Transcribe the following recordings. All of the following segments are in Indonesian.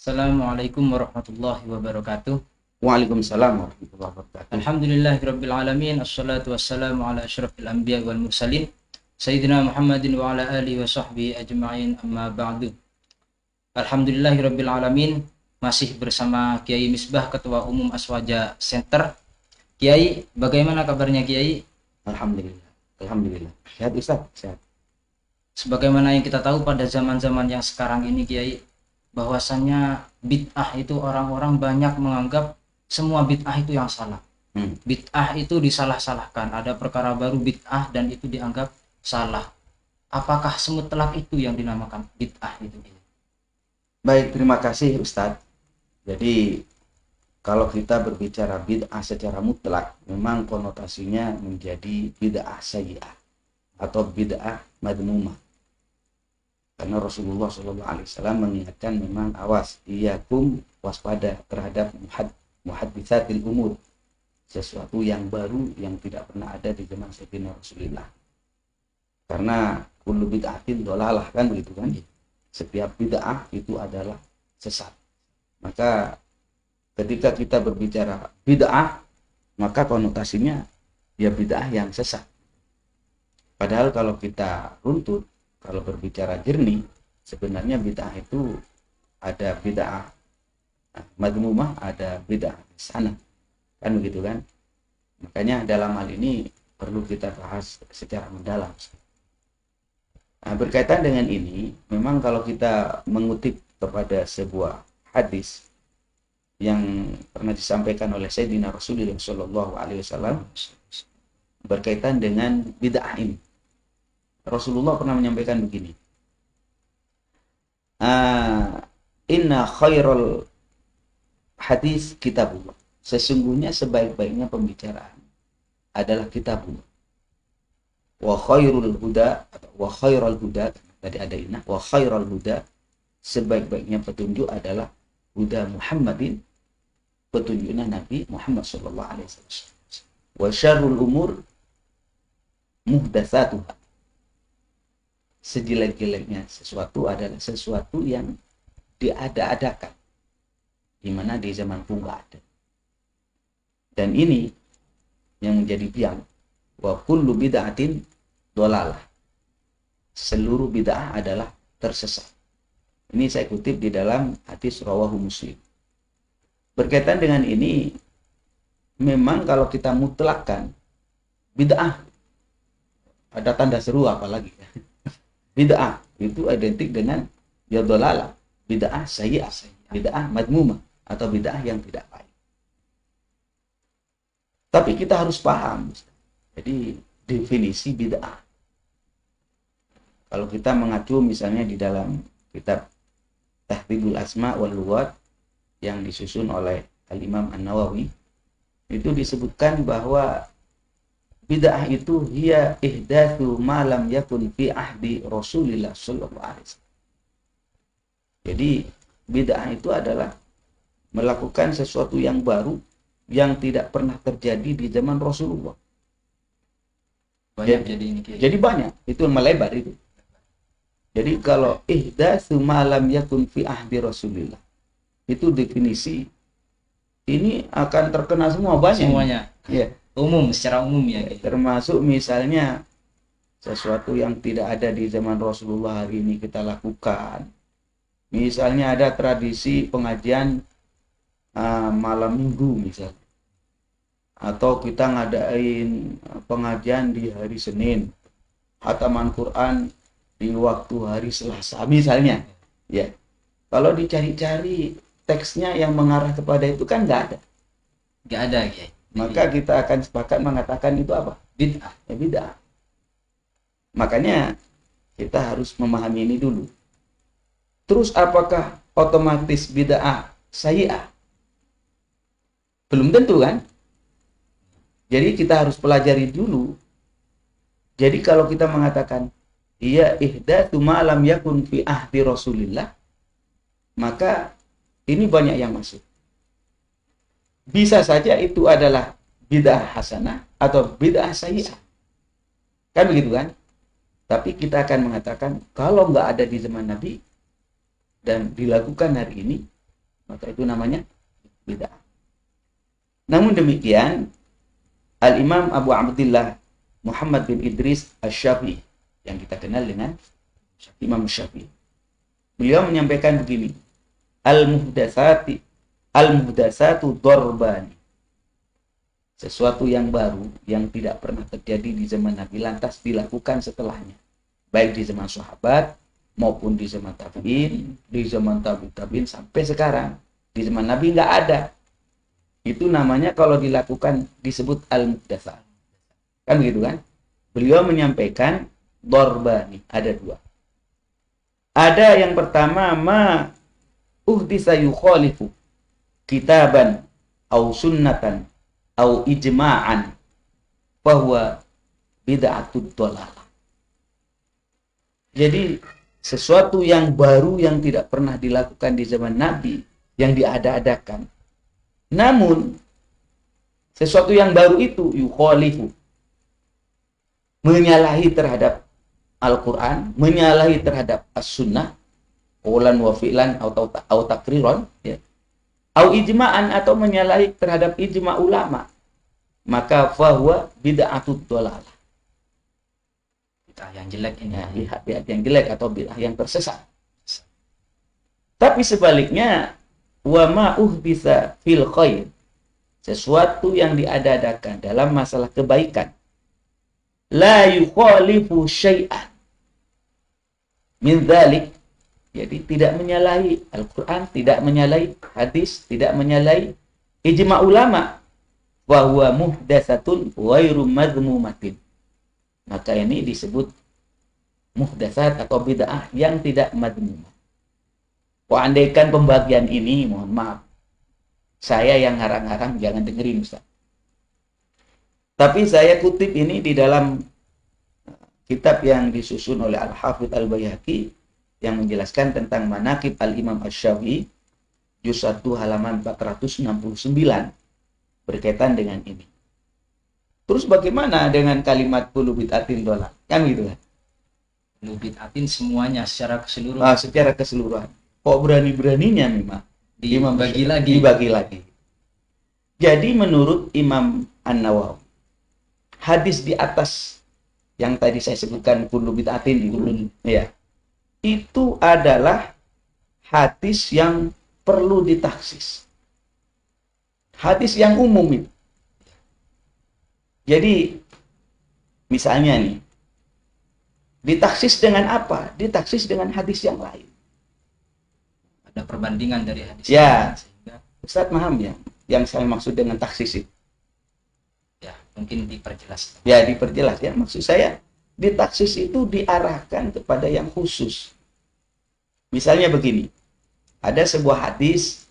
Assalamualaikum warahmatullahi wabarakatuh. Waalaikumsalam warahmatullahi wabarakatuh. Alhamdulillahirabbil alamin. Assalatu wassalamu ala asyrafil anbiya wal mursalin sayyidina Muhammadin wa ala alihi wa sahbihi ajma'in, amma ba'du. Alhamdulillahirabbil alamin. Masih bersama Kiai Misbah, Ketua Umum Aswaja Center. Kiai, bagaimana kabarnya Kiai? Alhamdulillah. Alhamdulillah. Sehat Ustaz? Sehat. Sebagaimana yang kita tahu pada zaman-zaman yang sekarang ini Kiai, bahwasannya bid'ah itu orang-orang banyak menganggap semua bid'ah itu yang salah. Bid'ah itu disalah-salahkan. Ada perkara baru bid'ah dan itu dianggap salah. Apakah semutlak itu yang dinamakan bid'ah itu? Baik, terima kasih Ustaz. Jadi kalau kita berbicara bid'ah secara mutlak, memang konotasinya menjadi bid'ah sayyi'ah atau bid'ah madmumah. Karena Rasulullah SAW mengingatkan memang awas, iyakum, waspada terhadap muhadditsatil umur, sesuatu yang baru yang tidak pernah ada di zaman Sayyidina Rasulullah. Karena kullu bid'atin dhalalah, kan begitu kan? Setiap bid'ah itu adalah sesat. Maka ketika kita berbicara bid'ah, maka konotasinya ya bid'ah yang sesat. Padahal kalau kita runtut, kalau berbicara jernih, sebenarnya bid'ah itu ada bid'ah madmumah, ada bid'ah hasanah, kan begitu kan? Makanya dalam hal ini perlu kita bahas secara mendalam. Nah, berkaitan dengan ini, memang kalau kita mengutip kepada sebuah hadis yang pernah disampaikan oleh Sayyidina Rasulullah SAW berkaitan dengan bid'ah ini, Rasulullah pernah menyampaikan begini, inna khairul hadis kitabullah, sesungguhnya sebaik-baiknya pembicaraan adalah kitabullah, wa khairul huda, wa khairul huda, tadi ada inna, wa khairul huda, sebaik-baiknya petunjuk adalah huda Muhammadin, petunjuknya Nabi Muhammad sallallahu alaihi wasallam, wa syarrul umur muhdatsatuha, sejelek-jeleknya sesuatu adalah sesuatu yang diada-adakan, di mana di zaman pun nggak ada. Dan ini yang menjadi biang, wa kullu bid'atin dhalalah, seluruh bid'ah adalah tersesat. Ini saya kutip di dalam hadis rawahu Muslim. Berkaitan dengan ini, memang kalau kita mutlakkan bid'ah, ada tanda seru apalagi. Bid'ah itu identik dengan ya dhalalah, bid'ah sayyi'ah, bid'ah madmumah, atau bid'ah yang tidak baik. Tapi kita harus paham, jadi definisi bid'ah. Kalau kita mengacu misalnya di dalam kitab Tahdhibul Asma wal Lughat yang disusun oleh Al-Imam An-Nawawi, itu disebutkan bahwa bid'ah itu hiya ihdatsu ma lam yakun fi ahdi Rasulillah sallallahu alaihi wasallam. Jadi bid'ah itu adalah melakukan sesuatu yang baru yang tidak pernah terjadi di zaman Rasulullah. Banyak jadi ini Kiai. Jadi banyak, itu melebar itu. Jadi kalau ihdatsu ma lam yakun fi ahdi Rasulillah, itu definisi ini akan terkena semua, banyak. Semuanya. Ya. Umum, secara umum ya. Termasuk misalnya sesuatu yang tidak ada di zaman Rasulullah hari ini kita lakukan. Misalnya ada tradisi pengajian malam minggu misalnya, atau kita ngadain pengajian di hari Senin, khataman Quran di waktu hari Selasa misalnya. Ya, kalau dicari-cari teksnya yang mengarah kepada itu kan nggak ada. Nggak ada Kiai. Maka kita akan sepakat mengatakan itu apa? Bid'ah. Ya, bid'ah. Makanya kita harus memahami ini dulu. Terus apakah otomatis bid'ah sayyi'ah? Belum tentu kan? Jadi kita harus pelajari dulu. Jadi kalau kita mengatakan iya ihdatsu ma lam yakun fi ahdi Rasulillah, maka ini banyak yang masuk. Bisa saja itu adalah bid'ah hasanah atau bid'ah sayyi'ah. Kan begitu kan? Tapi kita akan mengatakan kalau nggak ada di zaman Nabi dan dilakukan hari ini, maka itu namanya bid'ah. Namun demikian, Al-Imam Abu Abdillah Muhammad bin Idris Asy-Syafi'i, yang kita kenal dengan Imam Syafi'i, beliau menyampaikan begini, al-muhdatsatu darbani. Sesuatu yang baru yang tidak pernah terjadi di zaman Nabi lantas dilakukan setelahnya, baik di zaman sahabat maupun di zaman tabi'in, di zaman tabi'in sampai sekarang. Di zaman Nabi nggak ada. Itu namanya kalau dilakukan disebut al-muhdatsat. Kan begitu kan? Beliau menyampaikan darbani, ada dua. Ada yang pertama, ma uhdisa yukhalifu kitaban au sunnatan au ijma'an bahwa bid'atud dhalalah. Jadi sesuatu yang baru yang tidak pernah dilakukan di zaman Nabi, yang diada-adakan. Namun sesuatu yang baru itu yukhalifu, menyalahi terhadap Al-Quran, menyalahi terhadap As-Sunnah, qaulan wa fi'lan atau takriron, ya. Au ijma'an, atau menyalahi terhadap ijma' ulama, maka fahuwa bid'atud dhalalah. Bid'ah yang jelek ini. Ya, bid'ah yang jelek atau bid'ah yang tersesat. Tapi sebaliknya, wa ma uhditsa fil khair, sesuatu yang diada-adakan dalam masalah kebaikan, la yukhalifu syai'an min dzalik, jadi tidak menyalahi Al-Quran, tidak menyalahi hadis, tidak menyalahi ijma' ulama, wa huwa muhdatsatun ghairu madhmumatin, maka ini disebut muhdatsat atau bid'ah yang tidak madhmumah. Andaikan pembagian ini, mohon maaf, saya yang ngarang-ngarang, jangan dengerin Ustaz. Tapi saya kutip ini di dalam kitab yang disusun oleh Al-Hafidz Al-Baihaqi yang menjelaskan tentang manaqib Al-Imam Asy-Syafi'i, juz 1 halaman 469, berkaitan dengan ini. Terus bagaimana dengan kalimat kullu bid'atin dhalal? Kan gitu kan? Kullu bid'atin semuanya secara keseluruhan. Secara keseluruhan. Kok berani-beraninya memang dibagi lagi. Jadi menurut Imam An-Nawawi, hadis di atas yang tadi saya sebutkan kullu bid'atin ya, itu adalah hadis yang perlu ditaksis. Hadis yang umum itu. Jadi misalnya nih, ditaksis dengan apa? Ditaksis dengan hadis yang lain. Ada perbandingan dari hadis ya, sehingga Ustaz paham ya yang saya maksud dengan taksis itu? Ya, mungkin diperjelas. Ya, diperjelas ya. Maksud saya, ditaksis itu diarahkan kepada yang khusus. Misalnya begini, ada sebuah hadis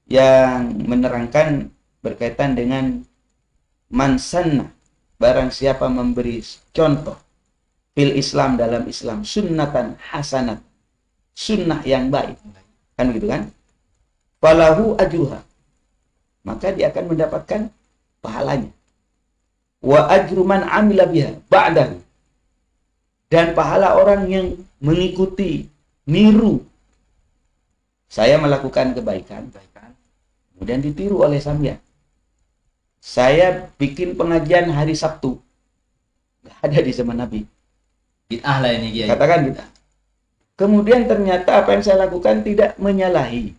yang menerangkan berkaitan dengan man sanna, barang siapa memberi contoh fil Islam, dalam Islam, sunnatan hasanat, sunnah yang baik, kan gitu kan, falahu ajruha, maka dia akan mendapatkan pahalanya, wa ajru man amila biha ba'dahu, dan pahala orang yang mengikuti, niru saya melakukan kebaikan, kemudian ditiru oleh sampean. Saya bikin pengajian hari Sabtu, nggak ada di zaman Nabi, bid'ah lah ini, Kiai. Katakan bid'ah. Kemudian ternyata apa yang saya lakukan tidak menyalahi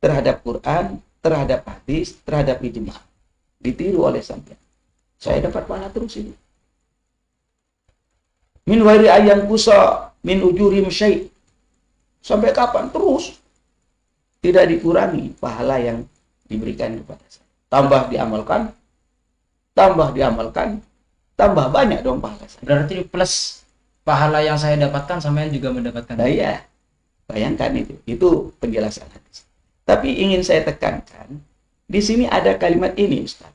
terhadap Quran, terhadap hadis, terhadap ijma, ditiru oleh sampean. Saya dapat pahala terus ini. Min wari ayam kusa min ujurim syai'. Sampai kapan? Terus. Tidak dikurangi pahala yang diberikan kepada saya. Tambah diamalkan, tambah banyak dong pahala saya. Berarti plus pahala yang saya dapatkan, sampean juga mendapatkan. Nah, iya. Bayangkan itu. Itu penjelasan hadis. Tapi ingin saya tekankan, di sini ada kalimat ini, Ustaz.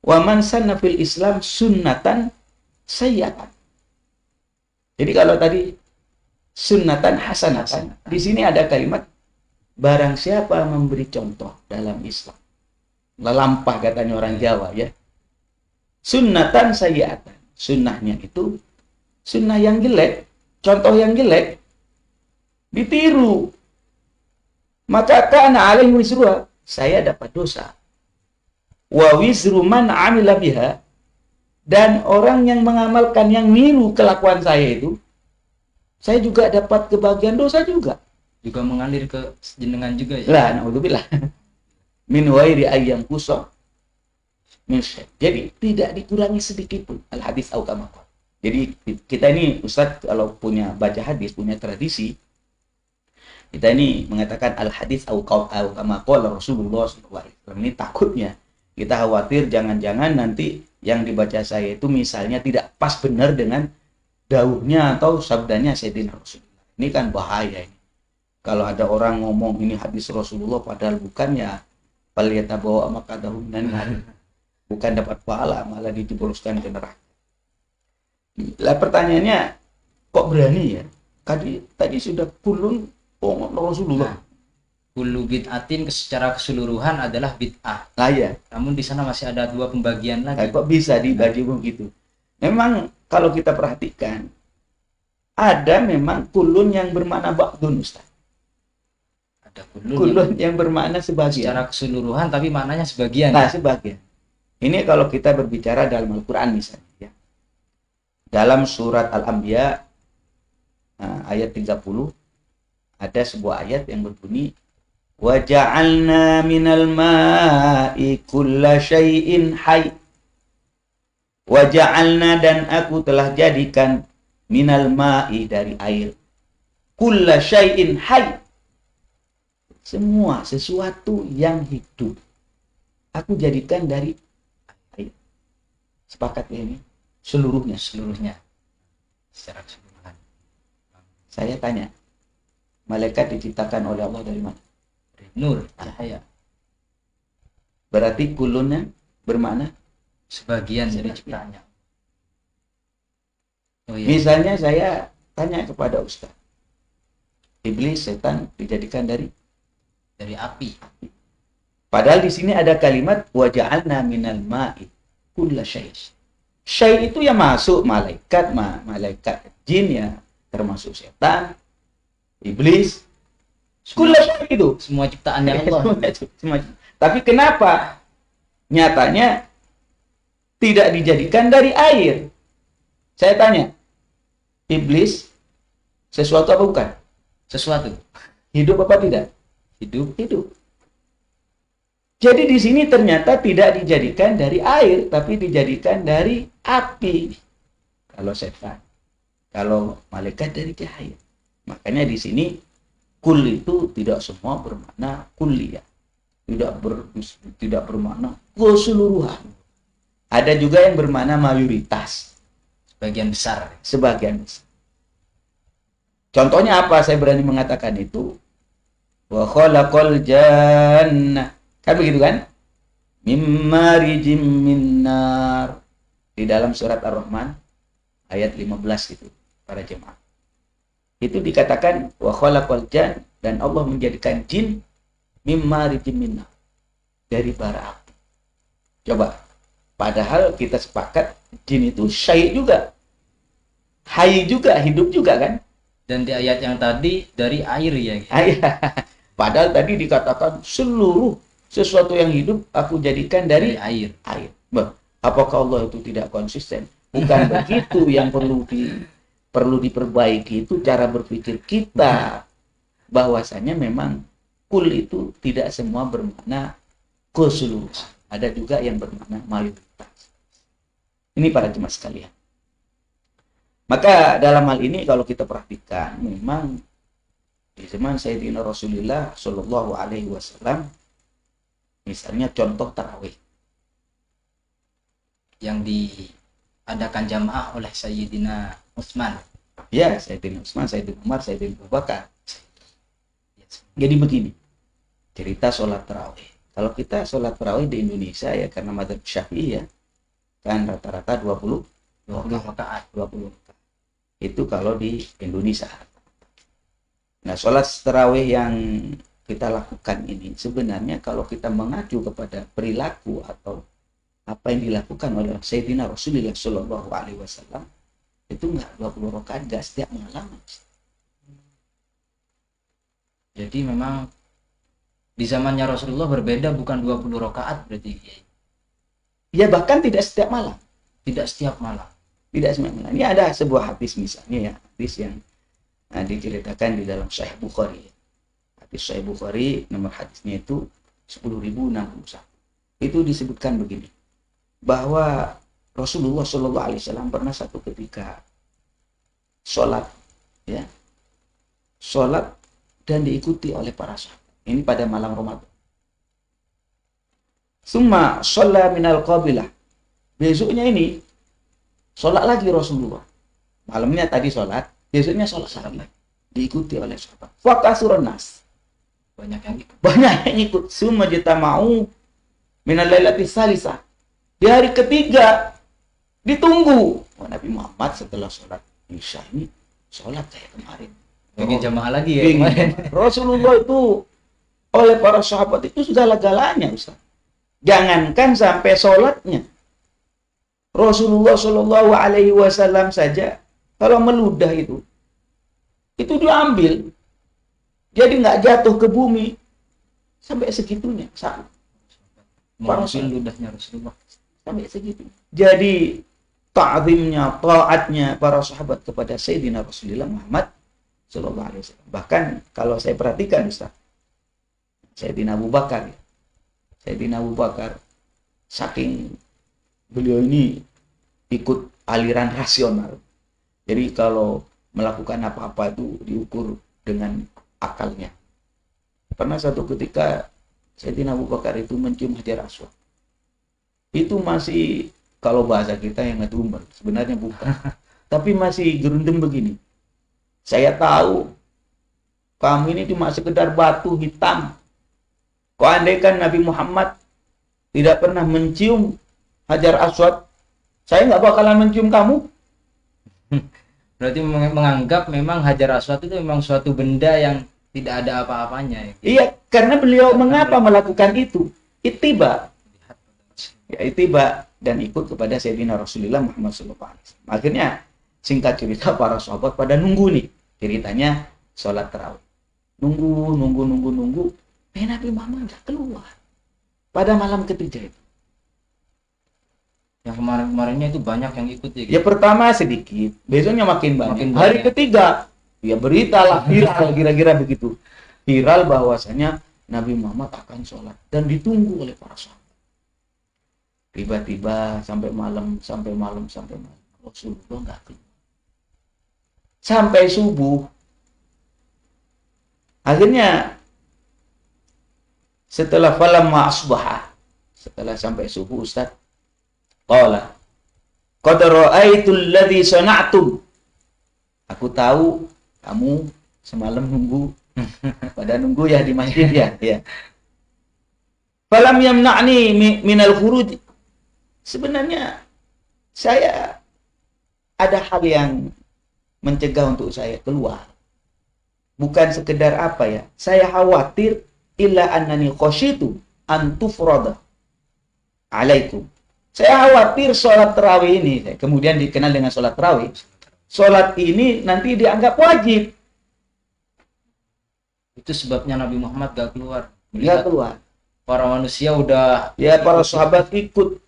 Wa man sanna fil Islam sunnatan sayyi'atan. Jadi kalau tadi sunnatan hasanatan, di sini ada kalimat barang siapa memberi contoh dalam Islam. Lelampah katanya orang Jawa ya. Sunnatan sayyi'atan. Sunnahnya itu sunnah yang jelek, contoh yang jelek, ditiru. maka kana alaihi wisruha, saya dapat dosa. Wa wizru man amila biha, dan orang yang mengamalkan, yang niru kelakuan saya itu, saya juga dapat kebagian dosa juga. Juga mengalir ke jenengan juga ya. Lah, naudzubillah. Min wairi ayyam kusah. Jadi tidak dikurangi sedikit pun. Al hadis au kama qala. Jadi kita ini Ustaz kalau punya baca hadis, punya tradisi, kita ini mengatakan al hadis au kama qala Rasulullah sallallahu alaihi wasallam. Ini takutnya kita khawatir jangan-jangan nanti yang dibaca saya itu misalnya tidak pas benar dengan dauhnya atau sabdanya Sayyidina Rasulullah. Ini kan bahaya ini. Kalau ada orang ngomong ini hadis Rasulullah padahal bukan, ya paliyata bawa maka dahunan, bukan dapat pahala, malah dijebloskan ke neraka. Lah pertanyaannya, kok berani ya? Tadi sudah kulun Rasulullah. Kullu bid'atin secara keseluruhan adalah bid'ah. Nah ya. Namun di sana masih ada 2 pembagian lagi. Kok bisa dibagi begitu? Memang kalau kita perhatikan, ada memang kulun yang bermakna ba'dun, Ustaz. Ada kulun yang bermakna sebagian. Secara keseluruhan tapi maknanya sebagian. Nah, sebagian. Ini kalau kita berbicara dalam Al-Quran misalnya. Ya. Dalam surat Al-Anbiya ayat 30 ada sebuah ayat yang berbunyi wa ja'alna minal ma'i kulla syai'in hayy. Wa ja'alna, dan aku telah jadikan minal ma'i, dari air, kulla syai'in hayy, semua sesuatu yang hidup aku jadikan dari air. Sepakat ya ini? Seluruhnya Secara keseluruhan. Saya tanya, malaikat diciptakan oleh Allah dari mana? Dari nur, cahaya. Berarti kulunnya bermakna Sebagian dari ciptaannya. Oh, iya. Misalnya saya tanya kepada Ustaz, iblis, setan dijadikan dari api. Padahal di sini ada kalimat wa ja'alna minal ma'i kulla syai'. Syai' itu yang masuk malaikat, malaikat jin ya, termasuk setan, iblis, kulla syai' itu semua ciptaannya Allah. Tapi kenapa nyatanya tidak dijadikan dari air? Saya tanya, iblis sesuatu apa bukan? Sesuatu. Hidup apa tidak? Hidup. Jadi di sini ternyata tidak dijadikan dari air, tapi dijadikan dari api. Kalau setan, kalau malaikat dari cahaya. Makanya di sini kul itu tidak semua bermakna kulliyah, tidak bermakna keseluruhan. Ada juga yang bermakna mayoritas, sebagian besar. Contohnya apa? Saya berani mengatakan itu. Wa khalaqal jannah. Kan begitu kan? Mimma rijim minnar. Di dalam surat Ar-Rahman ayat 15 itu, para jemaah. Itu dikatakan wa khalaqal jan, dan Allah menjadikan jin mimma rijim minnar, dari bara api. Coba, padahal kita sepakat jin itu syai' juga. Hayy juga, hidup juga kan? Dan di ayat yang tadi dari air ya. Padahal tadi dikatakan seluruh sesuatu yang hidup aku jadikan dari air. Apakah Allah itu tidak konsisten? Bukan begitu yang perlu diperbaiki, itu cara berpikir kita. Bahwasanya memang kul itu tidak semua bermakna keseluruhan. Ada juga yang bermakna mayoritas. Ini para jemaah sekalian. Maka dalam hal ini kalau kita perhatikan, memang di zaman Sayyidina Rasulullah Shallallahu Alaihi Wasallam, misalnya contoh tarawih yang diadakan jamaah oleh Sayyidina Utsman. Ya, Sayyidina Utsman, Sayyidina Umar, Sayyidina Abu Bakar. Jadi begini, cerita sholat tarawih. Kalau kita sholat tarawih di Indonesia ya, karena madzhab Syafi'i ya, kan rata-rata 20 rakaat. Itu kalau di Indonesia. Nah, sholat tarawih yang kita lakukan ini sebenarnya kalau kita mengacu kepada perilaku atau apa yang dilakukan oleh Sayyidina Rasulullah Shallallahu Alaihi Wasallam, itu enggak 20 rakaat, enggak setiap malam. Jadi memang Di zamannya Rasulullah berbeda, bukan 20 rakaat berarti Kiai. Ya bahkan tidak setiap malam. Tidak setiap malam. Tidak setiap malam. Ini ada sebuah hadis misalnya ya, hadis yang diceritakan di dalam Sahih Bukhari. Hadis Sahih Bukhari nomor hadisnya itu 10.061. Itu disebutkan begini, bahwa Rasulullah Shallallahu Alaihi Wasallam pernah satu ketika sholat, ya, sholat dan diikuti oleh para sahabat. Ini pada malam Ramadan. Summa sholla minal qabilah. Besoknya ini sholat lagi Rasulullah. Malamnya tadi sholat, besoknya sholat lagi. Diikuti oleh sahabat. Fakasuran nas. Banyak yang ikut. Banyak yang ikut. Summa jitama'u minal lailati salisah. Di hari ketiga ditunggu. Oh, Nabi Muhammad setelah sholat Isya ini sholat saya kemarin. Pengen jamaah lagi ya Pengen. kemarin. Rasulullah itu oleh para sahabat itu segala-galanya, Ustaz. Jangankan sampai sholatnya. Rasulullah Shallallahu Alaihi Wasallam saja kalau meludah itu diambil, jadi nggak jatuh ke bumi sampai segitunya. Mengambil ludahnya Rasulullah Sampai segitu. Jadi ta'zimnya, taatnya para sahabat kepada Sayyidina Rasulullah Muhammad Sallallahu Alaihi Wasallam. Bahkan kalau saya perhatikan, Ustaz, Sayyidina Abu Bakar, saking beliau ini ikut aliran rasional. Jadi kalau melakukan apa-apa itu diukur dengan akalnya. Pernah satu ketika Sayyidina Abu Bakar itu mencium Hajar Aswad. Itu masih, kalau bahasa kita yang ngedumel, sebenarnya bukan. Tapi masih gerundem begini. Saya tahu kamu ini cuma sekedar batu hitam. Kau andaikan Nabi Muhammad tidak pernah mencium Hajar Aswad, saya nggak bakalan mencium kamu. Berarti menganggap memang Hajar Aswad itu memang suatu benda yang tidak ada apa-apanya. Iya, karena beliau mengapa melakukan itu? Ittiba. Ya, ittiba dan ikut kepada Sayyidina Rasulullah Muhammad SAW. Akhirnya singkat cerita para sahabat pada nunggu nih. Ceritanya sholat tarawih. Nunggu. Nabi Muhammad nggak keluar. Pada malam ketiga itu. Yang kemarin-kemarinnya itu banyak yang ikut ya. Ya pertama sedikit, besoknya makin banyak. Makin Hari banyak. ketiga, ya berita lah viral kira-kira begitu. Viral bahwasanya Nabi Muhammad akan sholat dan ditunggu oleh para sahabat. Tiba-tiba sampai malam. Rasulullah nggak keluar. Sampai subuh. Akhirnya setelah falamma asbaha, setelah sampai subuh, Ustaz, qala qad ra'aitul ladzi sana'tum. Aku tahu kamu semalam nunggu. Pada nunggu ya di masjid ya. Falam yamna'ni minal khuruj. Sebenarnya saya ada hal yang mencegah untuk saya keluar. Bukan sekedar apa ya. Saya khawatir illa annani khasyitu an tufrada alaikum. Saya khawatir sholat tarawih ini, kemudian dikenal dengan sholat tarawih. Sholat ini nanti dianggap wajib. Itu sebabnya Nabi Muhammad gak keluar. Nggak keluar. Para manusia udah, Ya para sahabat ikut.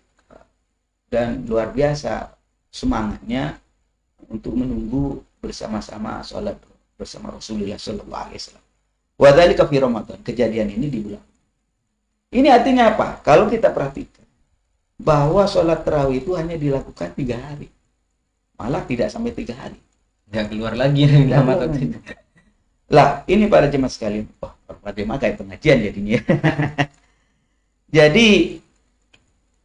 Dan luar biasa semangatnya untuk menunggu bersama-sama sholat bersama Rasulullah Sallallahu Alaihi Wasallam. Wadhalika fi Ramadan. Kejadian ini di bulan. Ini artinya apa? Kalau kita perhatikan bahwa sholat tarawih itu hanya dilakukan 3 hari, malah tidak sampai 3 hari. gak keluar lagi Nabi Muhammad. Lah, ini para jemaah sekalian. Oh, para jemaah kayak pengajian jadinya. Jadi,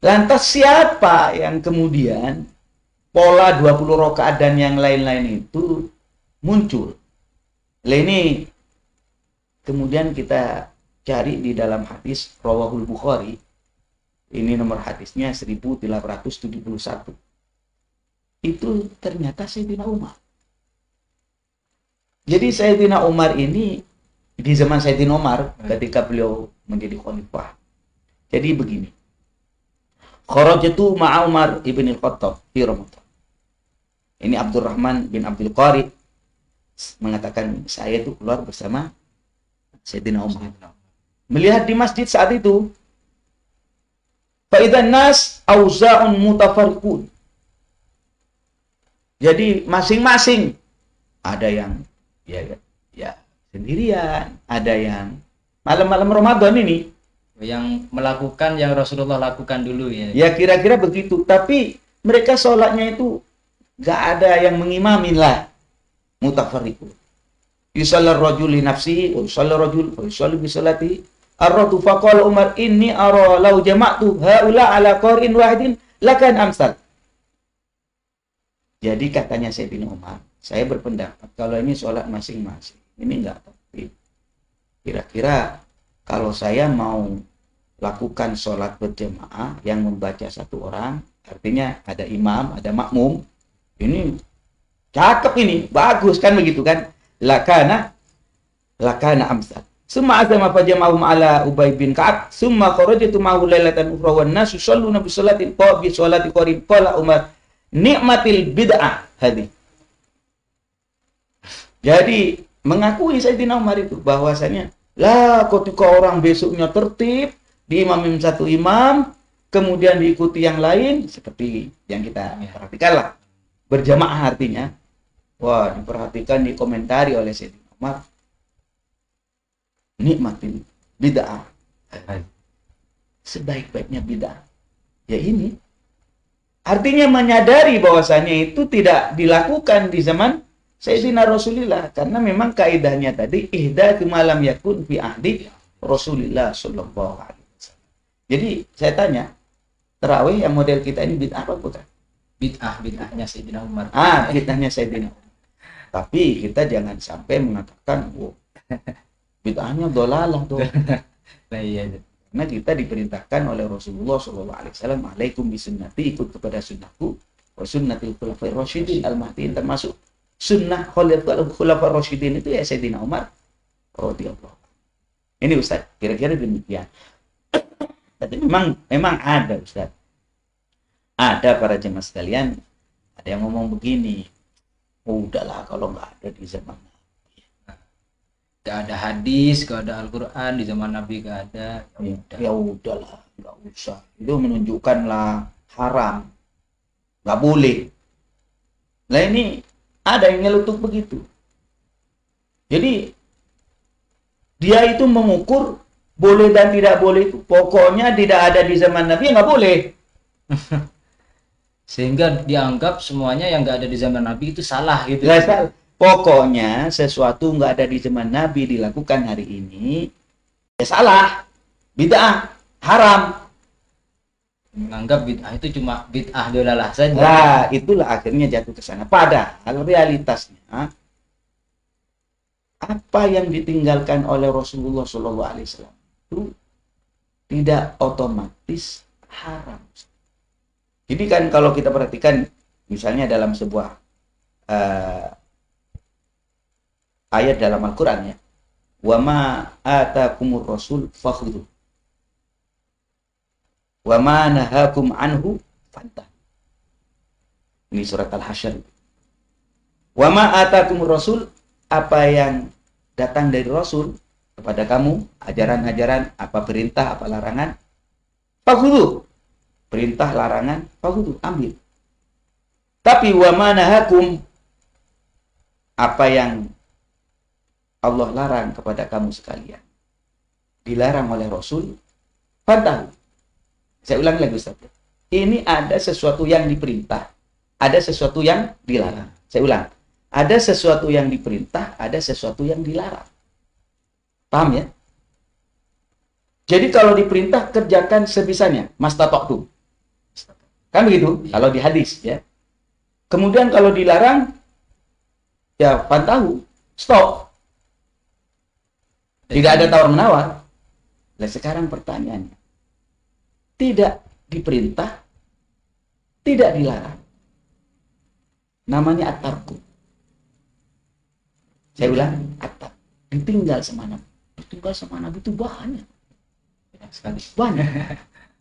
lantas siapa yang kemudian pola 20 rakaat dan yang lain-lain itu muncul? Lah ini kemudian kita cari di dalam hadis Rawahul Bukhari. Ini nomor hadisnya 1871. Itu ternyata Sayyidina Umar. Jadi Sayyidina Umar ini di zaman Sayyidina Umar ketika beliau menjadi khalifah. Jadi begini. Kharajatu ma'a Umar ibn al-Khattab fi Ramadan. Ini Abdurrahman bin Abdul Qari mengatakan saya itu keluar bersama Sayyidina Umar melihat di masjid saat itu, faidan nas auza'un mutafarriqun. Jadi masing-masing ada yang ya sendirian, ada yang malam-malam Ramadan ini yang melakukan yang Rasulullah lakukan dulu ya. ya kira-kira begitu, tapi mereka sholatnya itu gak ada yang mengimamin lah, mutafarriqun. Yusallar rajul li nafsihi wa yusallar rajul wa yusalli bi salati ar-radu faqala Umar inni ara law jama'tu haula ala qarin wahidin lakan amsal. Jadi katanya Sayyidina Umar, saya berpendapat kalau ini sholat masing-masing ini enggak tapi kira-kira kalau saya mau lakukan sholat berjamaah yang membaca satu orang, artinya ada imam, ada makmum, ini cakep ini, bagus kan begitu kan? Lakana amsal. Summa azama fajama'ahum ala Ubay bin Ka'ab, summa kharajatu ma'ahu lailatan ukhra wan nasu shalluna bi salatin bi salati qarin qala Umar nikmatil bid'ah hadi. Jadi mengakui Sayyidina Umar itu bahwasanya lah ketika orang besoknya tertib diimamin satu imam kemudian diikuti yang lain seperti yang kita perhatikan lah berjamaah artinya wah diperhatikan dikomentari oleh Sayyidina Umar nikmatin bid'ah sebaik-baiknya bid'ah ya ini artinya menyadari bahwasannya itu tidak dilakukan di zaman Sayyidina Rasulullah karena memang kaidahnya tadi ihdatsu malam yakun fi ahdi Rasulullah sallallahu alaihi wasallam. Jadi saya tanya, tarawih yang model kita ini bid'ah apa bukan? Bid'ahnya Sayyidina Umar. Bid'ahnya Sayyidina Umar. Tapi kita jangan sampai mengatakan bid'ahnya dolalah tuh. Nah, iya. Karena kita diperintahkan oleh Rasulullah sallallahu alaihi wasallam, "Alaikum bisunnati, ikut kepada sunnahku, wa sunnatil khulafair rasyidin al-mahdiyyin," termasuk sunnah khulafair rasyidin itu ya Sayyidina Umar radhiyallahu. Ini Ustaz, kira-kira demikian. Tapi memang ada Ustaz. Ada para jemaah sekalian, ada yang ngomong begini, udahlah kalau nggak ada di zaman Nabi. Nggak ada hadis, nggak ada Al-Quran di zaman Nabi nggak ada. Ya udahlah, nggak usah. Itu menunjukkanlah haram, nggak boleh. Nah ini ada yang nyelutuk begitu. Jadi dia itu mengukur boleh dan tidak boleh itu. Pokoknya tidak ada di zaman Nabi nggak boleh. Sehingga dianggap semuanya yang nggak ada di zaman Nabi itu salah gitu. Nggak salah. Pokoknya sesuatu nggak ada di zaman Nabi dilakukan hari ini ya salah, bid'ah, haram. Menganggap bid'ah itu cuma bid'ah dolalah saja. Nah, itulah akhirnya jatuh ke sana. Padahal realitasnya apa yang ditinggalkan oleh Rasulullah SAW itu tidak otomatis haram. Jadi kan kalau kita perhatikan misalnya dalam sebuah ayat dalam Al-Quran ya, wa ma atakumur rasul fakhudhu wa ma nahakum anhu fantah. Ini surat Al-Hasyr. Wa ma atakumur rasul, apa yang datang dari Rasul kepada kamu, ajaran-ajaran, apa perintah, apa larangan, fakhudhu. Perintah, larangan, fakhudhu, ambil. Tapi wa ma nahakum, apa yang Allah larang kepada kamu sekalian, dilarang oleh Rasul, fantahu. Saya ulangi lagi Ustaz. Ini ada sesuatu yang diperintah, ada sesuatu yang dilarang. Saya ulang. Ada sesuatu yang diperintah, ada sesuatu yang dilarang. Paham ya? Jadi kalau diperintah kerjakan sebisanya, mastata'tu. Kan begitu? Kalau di hadis ya. Kemudian kalau dilarang ya fantahu, stop. Tidak ada tawar-menawar. Nah, sekarang pertanyaannya. Tidak diperintah, tidak dilarang. Namanya at-tarku. Saya ulang, at-tarku. Ditinggal sama Nabi. Ditinggal sama Nabi itu banyak. Banyak.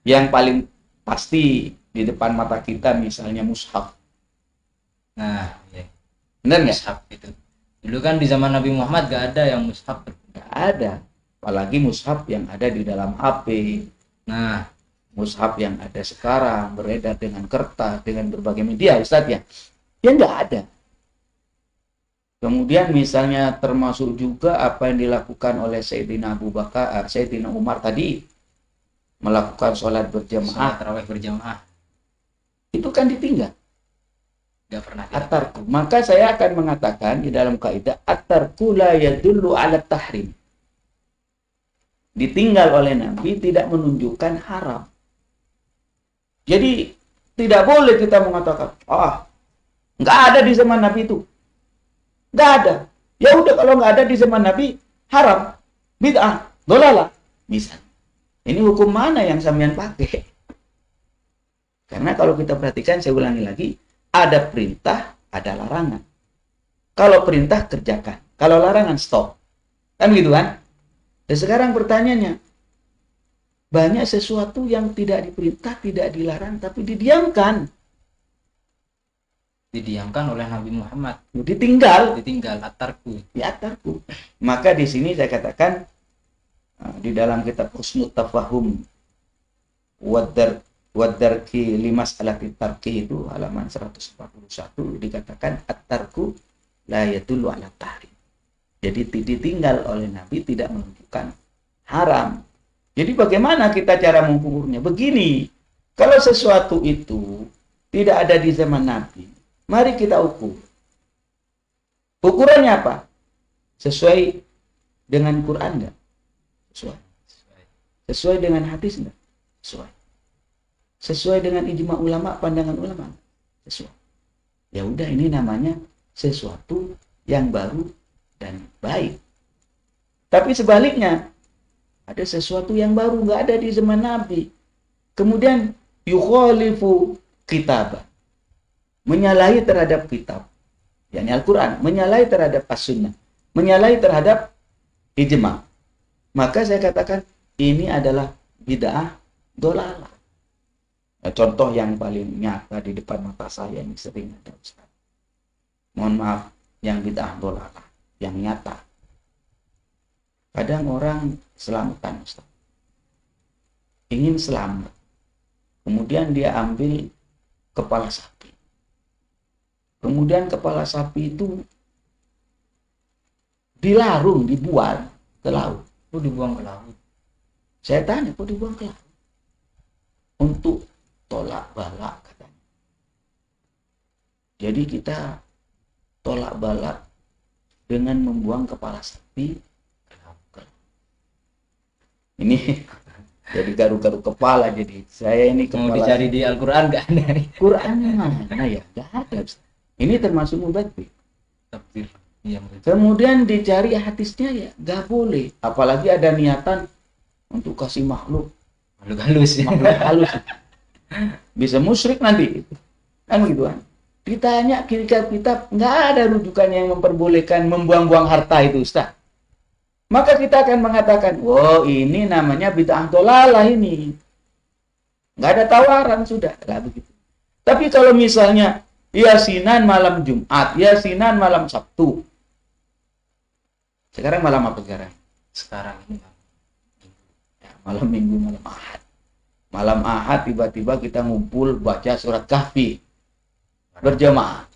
Yang paling pasti di depan mata kita misalnya mushaf. Nah, ya. Benar nggak? Mushaf itu. Dulu kan di zaman Nabi Muhammad gak ada yang mushaf. Nggak ada. Apalagi mushaf yang ada di dalam HP. Nah, Mushaf yang ada sekarang beredar dengan kertas, dengan berbagai media, Ustaz ya. Ya nggak ada. Kemudian misalnya termasuk juga apa yang dilakukan oleh Sayyidina Abu Bakar, Sayyidina Umar tadi, melakukan sholat berjamaah, tarawih berjamaah itu kan ditinggal. nggak pernah At-tarku. Maka saya akan mengatakan di dalam kaidah at-tarku la yadullu ala tahrim. Ditinggal oleh Nabi tidak menunjukkan haram. Jadi tidak boleh kita mengatakan, nggak ada di zaman Nabi itu. Nggak ada. Ya udah, kalau nggak ada di zaman Nabi, haram, bid'ah, dolalah. Misal. Ini hukum mana yang sampean pakai? Karena kalau kita perhatikan, saya ulangi lagi, ada perintah, ada larangan. Kalau perintah, kerjakan. Kalau larangan, stop. Kan gitu kan? Dan sekarang pertanyaannya, banyak sesuatu yang tidak diperintah, tidak dilarang, tapi didiamkan. Didiamkan oleh Nabi Muhammad. Ditinggal At-tarku. Ya, at-tarku. Maka di sini saya katakan, di dalam kitab Husnul Tafahum Wadarki limas alati tarki itu halaman 141 dikatakan at-tarku la yadullu ala tahrim. Jadi ditinggal oleh Nabi tidak menunjukkan haram. Jadi bagaimana kita cara mengukurnya? Begini, kalau sesuatu itu tidak ada di zaman Nabi, mari kita ukur. Ukurannya apa? Sesuai dengan Quran enggak? Sesuai dengan hadis enggak? Sesuai dengan ijma ulama, pandangan ulama? Sesuai. Ya udah, ini namanya sesuatu yang baru dan baik. Tapi sebaliknya, ada sesuatu yang baru nggak ada di zaman Nabi. Kemudian yukhalifu kitab, menyalahi terhadap kitab, yakni Al-Quran, menyalahi terhadap as-sunnah, menyalahi terhadap ijma. Maka saya katakan ini adalah bid'ah dolalah. Contoh yang paling nyata di depan mata saya ini sering ada, Ustaz. Mohon maaf, yang bid'ah dolalah, yang nyata. Kadang orang selamatan, Ustaz. Ingin selamat. Kemudian dia ambil kepala sapi. Kemudian kepala sapi itu dilarung, dibuang ke laut. Dibuang ke laut. Saya tanya, kok dibuang ke laut? Untuk tolak balak katanya. Jadi kita tolak balak dengan membuang kepala sapi. Ini jadi garu-garu kepala. Jadi saya ini kepala. Mau dicari di Al-Quran nggak ada? Quran mana ya? Nggak ada. Ini termasuk mubadzir. Tafsir. Ya, kemudian dicari hadisnya, ya nggak boleh. Apalagi ada niatan untuk kasih makhluk halus. makhluk halus. Bisa musyrik nanti. Kan gitu kan. Ditanya kitab-kitab, nggak ada rujukan yang memperbolehkan membuang-buang harta itu, Ustaz. Maka kita akan mengatakan, oh ini namanya bid'ah dolalah ini. Nggak ada tawaran, sudah. Nggak begitu. Tapi kalau misalnya yasinan malam Jumat, yasinan malam Sabtu. Sekarang malam apa sekarang? Sekarang ini ya, malam Minggu, malam Ahad. Malam Ahad tiba-tiba kita ngumpul baca surat Kahfi berjamaah.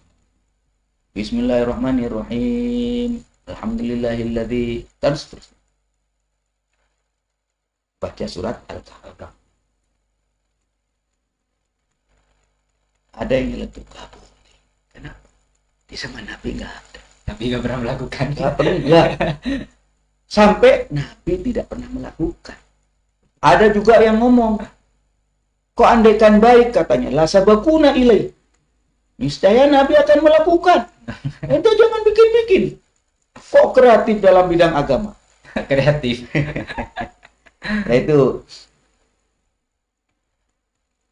Bismillahirrahmanirrahim. Alhamdulillahilladzi, terus baca surat Al-Kahfi. Ada yang nyeletuk, gak boleh. Kenapa? Di zaman Nabi nggak ada. Nabi nggak pernah melakukan. Nggak pernah. Sampai Nabi tidak pernah melakukan. Ada juga yang ngomong, kok andaikan baik katanya, la sabakuna ilai. Niscaya Nabi akan melakukan. Itu jangan bikin-bikin. Kok kreatif dalam bidang agama? Kreatif. Nah itu.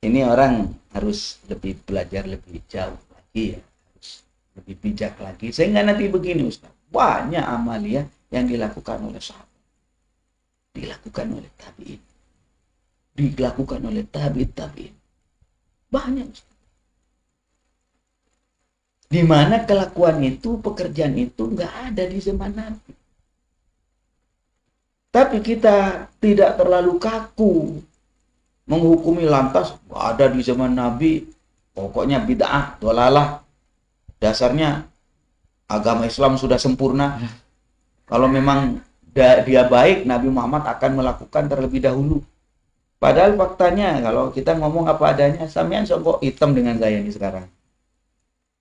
Ini orang harus lebih belajar lebih jauh lagi ya. Harus lebih bijak lagi. Sehingga nanti begini, Ustaz. Banyak amalia yang dilakukan oleh sahabat. Dilakukan oleh tabi'in. Dilakukan oleh tabi'in. Banyak, Ustaz. Di mana kelakuan itu, pekerjaan itu nggak ada di zaman Nabi. Tapi kita tidak terlalu kaku menghukumi lantas ada di zaman Nabi, pokoknya bid'ah, dolalah. Dasarnya agama Islam sudah sempurna. Kalau memang dia baik, Nabi Muhammad akan melakukan terlebih dahulu. Padahal faktanya kalau kita ngomong apa adanya, sampean kok hitam dengan saya ini sekarang.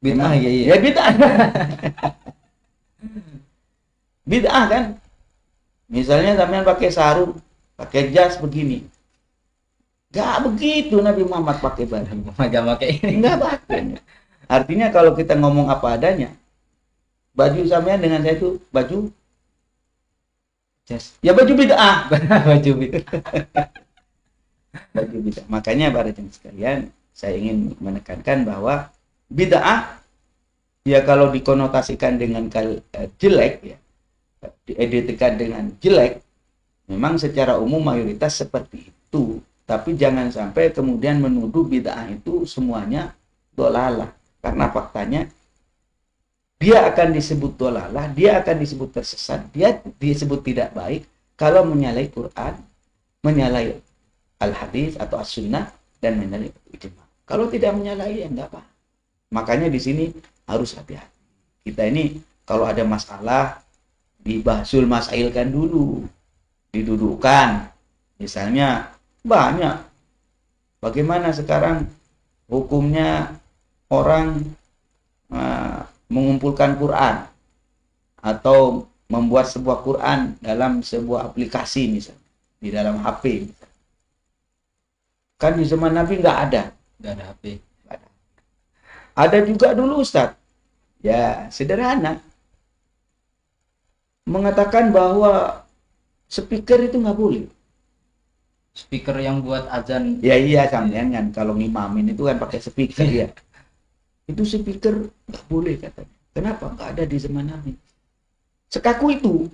Bid'ah ya, Ya bid'ah. Bid'ah kan? Misalnya sampean pakai sarung, pakai jas begini. Gak begitu Nabi Muhammad pakai baju. Gak pakai ini. Enggak pakai. Artinya kalau kita ngomong apa adanya, baju sampean dengan saya itu baju Jas. ya baju bid'ah. Baju bid'ah. Baju bid'ah. Makanya para jemaah sekalian, saya ingin menekankan bahwa bid'ah ya kalau dikonotasikan dengan jelek ya, dieditikan dengan jelek, memang secara umum mayoritas seperti itu. Tapi jangan sampai kemudian menuduh bid'ah itu semuanya dolalah. Karena faktanya dia akan disebut dolalah, dia akan disebut tersesat, dia disebut tidak baik kalau menyalahi Quran, menyalahi al-hadis atau as-sunnah, dan menyalahi ijma. Kalau tidak menyalahi ya enggak apa. Makanya di sini harus hati-hati. Kita ini kalau ada masalah dibahsul masailkan dulu, didudukkan. Misalnya banyak. Bagaimana sekarang hukumnya orang mengumpulkan Quran atau membuat sebuah Quran dalam sebuah aplikasi misalnya di dalam HP misalnya. Kan di zaman Nabi nggak ada HP. Ada juga dulu Ustadz, ya sederhana, mengatakan bahwa speaker itu nggak boleh. Speaker yang buat azan. Ya iya sampean kan kalau ngimamin itu kan pakai speaker ya. Itu speaker nggak boleh katanya. Kenapa? Nggak ada di zaman Nabi. Sekaku itu.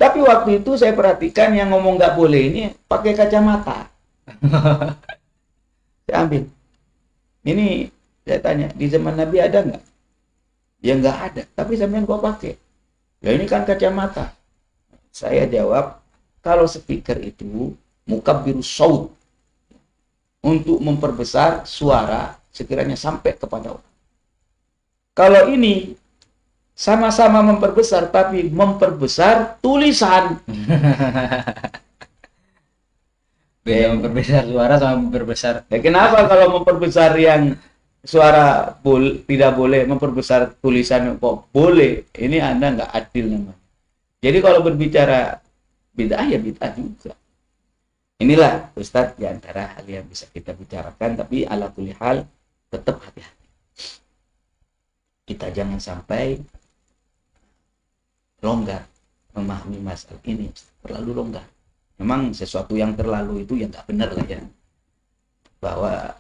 Tapi waktu itu saya perhatikan yang ngomong nggak boleh ini pakai kacamata. Saya ambil. Ini saya tanya, di zaman Nabi ada nggak? Ya nggak ada. Tapi sampean kok pakai? Ya ini kan kacamata. Saya jawab, kalau speaker itu mukabbirus saut, untuk memperbesar suara sekiranya sampai kepada orang. Kalau ini sama-sama memperbesar tapi memperbesar tulisan. Beda memperbesar suara sama memperbesar. Ya, kenapa kalau memperbesar yang suara tidak boleh, memperbesar tulisan kok boleh? Ini Anda nggak adil namanya. Jadi kalau berbicara bid'ah ya bid'ah juga. Inilah Ustadz di antara hal yang bisa kita bicarakan, tapi ala kulli hal tetap hati-hati. Kita jangan sampai longgar memahami masalah ini, terlalu longgar. Memang sesuatu yang terlalu itu ya nggak benar lah ya. Bahwa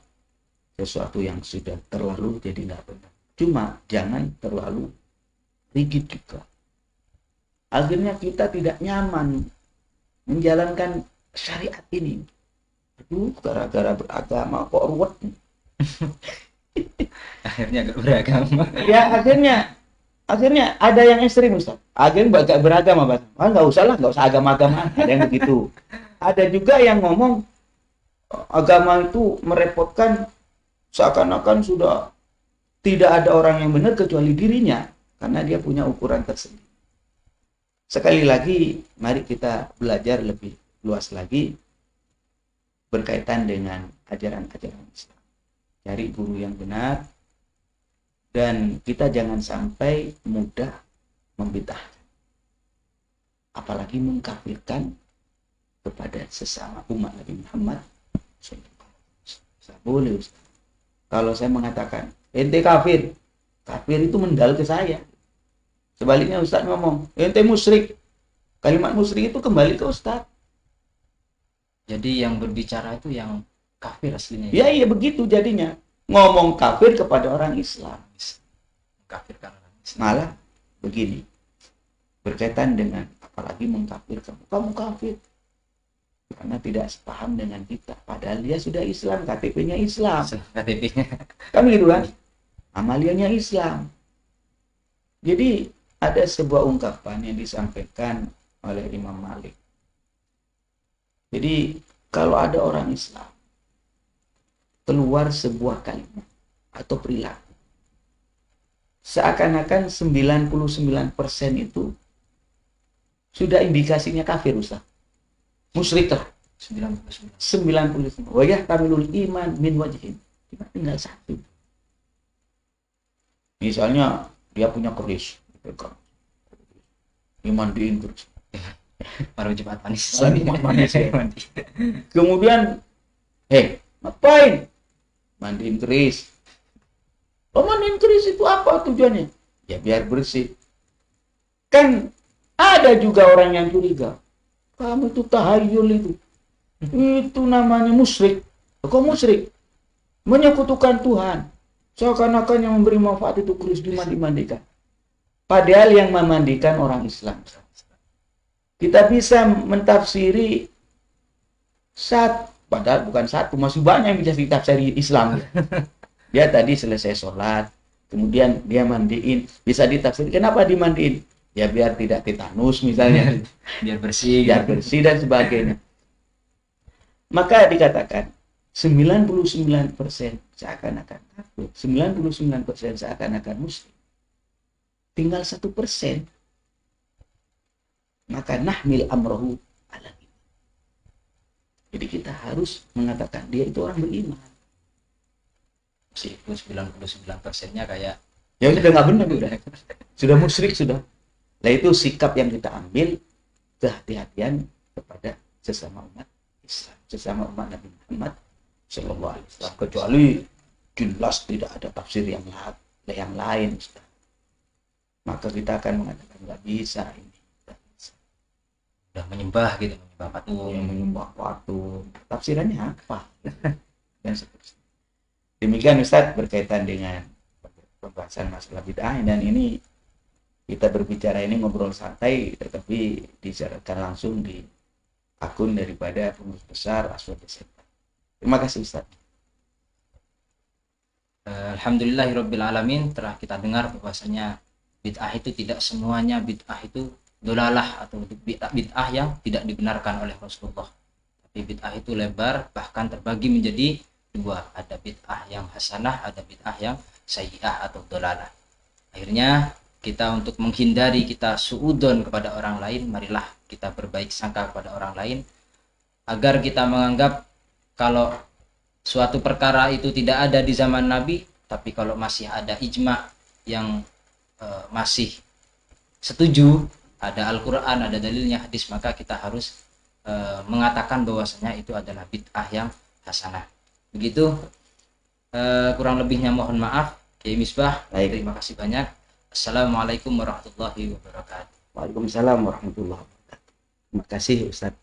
sesuatu yang sudah terlalu jadi nggak benar. Cuma jangan terlalu rigid juga. Akhirnya kita tidak nyaman menjalankan syariat ini. Aduh, gara-gara beragama kok ruwet. Akhirnya gak beragama. Ya akhirnya ada yang ekstrim Ustaz. Akhirnya gak beragama Pak. Nggak usah lah, nggak usah agama-agama. Ada yang begitu. Ada juga yang ngomong agama itu merepotkan, seakan-akan sudah tidak ada orang yang benar kecuali dirinya, karena dia punya ukuran tersendiri. Sekali lagi, mari kita belajar lebih luas lagi berkaitan dengan ajaran-ajaran Islam. Cari guru yang benar, dan kita jangan sampai mudah membid'ahkan, apalagi mengkafirkan kepada sesama umat Nabi Muhammad. Saya boleh Ustaz. Kalau saya mengatakan ente kafir, kafir itu mendal ke saya. Sebaliknya Ustaz ngomong ente musyrik, kalimat musyrik itu kembali ke Ustaz. Jadi yang berbicara itu yang kafir aslinya. Ya iya begitu jadinya. Ngomong kafir kepada orang Islam. Kafir karena orang Islam. Malah begini. Berkaitan dengan apalagi mengkafirkan. Kamu kafir. Karena tidak sepaham dengan kita. Padahal dia sudah Islam, KTP-nya Islam. KTP-nya. Kan gitu kan? Amaliannya Islam. Jadi ada sebuah ungkapan yang disampaikan oleh Imam Malik. Jadi kalau ada orang Islam keluar sebuah kalimat atau perilaku, seakan-akan 99% itu sudah indikasinya kafir, Ustaz. Musyrik lah. 99. Wa yahtamilul iman min wajhin. Cuma tinggal satu. Misalnya dia punya keris, dimandiin terus. Baru Jumat manis. Jumat manis ya. Kemudian, ngapain? Mandiin keris. Oh, mandiin keris itu apa tujuannya? Ya biar bersih. Kan ada juga orang yang curiga. Kamu itu tahayul itu. Itu namanya musyrik. Kok musyrik? Menyekutukan Tuhan. Seakan-akan yang memberi manfaat itu keris dimandikan. Padahal yang memandikan orang Islam. Kita bisa mentafsiri padahal bukan satu, masih banyak yang bisa ditafsiri Islam. Dia tadi selesai sholat, kemudian dia mandiin, bisa ditafsir kenapa dimandiin? Ya biar tidak tetanus misalnya, biar bersih dan sebagainya. Maka dikatakan 99% seakan-akan kafir, 99% seakan-akan muslim. Tinggal 1%. Maka nahmil amrohu ala iman. Jadi kita harus mengatakan dia itu orang beriman. Meskipun 99%-nya kayak ya sudah nggak benar, sudah musyrik sudah. Nah itu sikap yang kita ambil, kehati-hatian kepada sesama umat Islam, sesama umat Nabi Muhammad Sallallahu Alaihi Wasallam. Kecuali jelas tidak ada tafsir yang lain, Ustaz. Maka kita akan mengatakan nggak bisa ini. Udah menyembah gitu, menyembah patung. Menyembah patung. Tafsirannya apa? Dan seterusnya. Demikian Ustaz berkaitan dengan pembahasan masalah bid'ah, dan ini kita berbicara ini ngobrol santai, tetapi disiarkan langsung di akun daripada pengurus besar Aswad Desa. Terima kasih Ustaz. Alhamdulillahirabbil alamin. Telah kita dengar bahwasanya bid'ah itu tidak semuanya bid'ah itu dolalah atau bid'ah yang tidak dibenarkan oleh Rasulullah. Tapi bid'ah itu lebar, bahkan terbagi menjadi dua. Ada bid'ah yang hasanah, ada bid'ah yang sayyi'ah atau dolalah. Akhirnya kita untuk menghindari kita suudon kepada orang lain, marilah kita berbaik sangka kepada orang lain, agar kita menganggap kalau suatu perkara itu tidak ada di zaman Nabi, tapi kalau masih ada ijma yang masih setuju, ada Al-Quran, ada dalilnya, hadis, maka kita harus mengatakan bahwasanya itu adalah bid'ah yang hasanah. Begitu, kurang lebihnya mohon maaf. Kiai Misbah, terima kasih banyak. Assalamualaikum warahmatullahi wabarakatuh. Waalaikumsalam warahmatullahi wabarakatuh. Terima kasih Ustaz.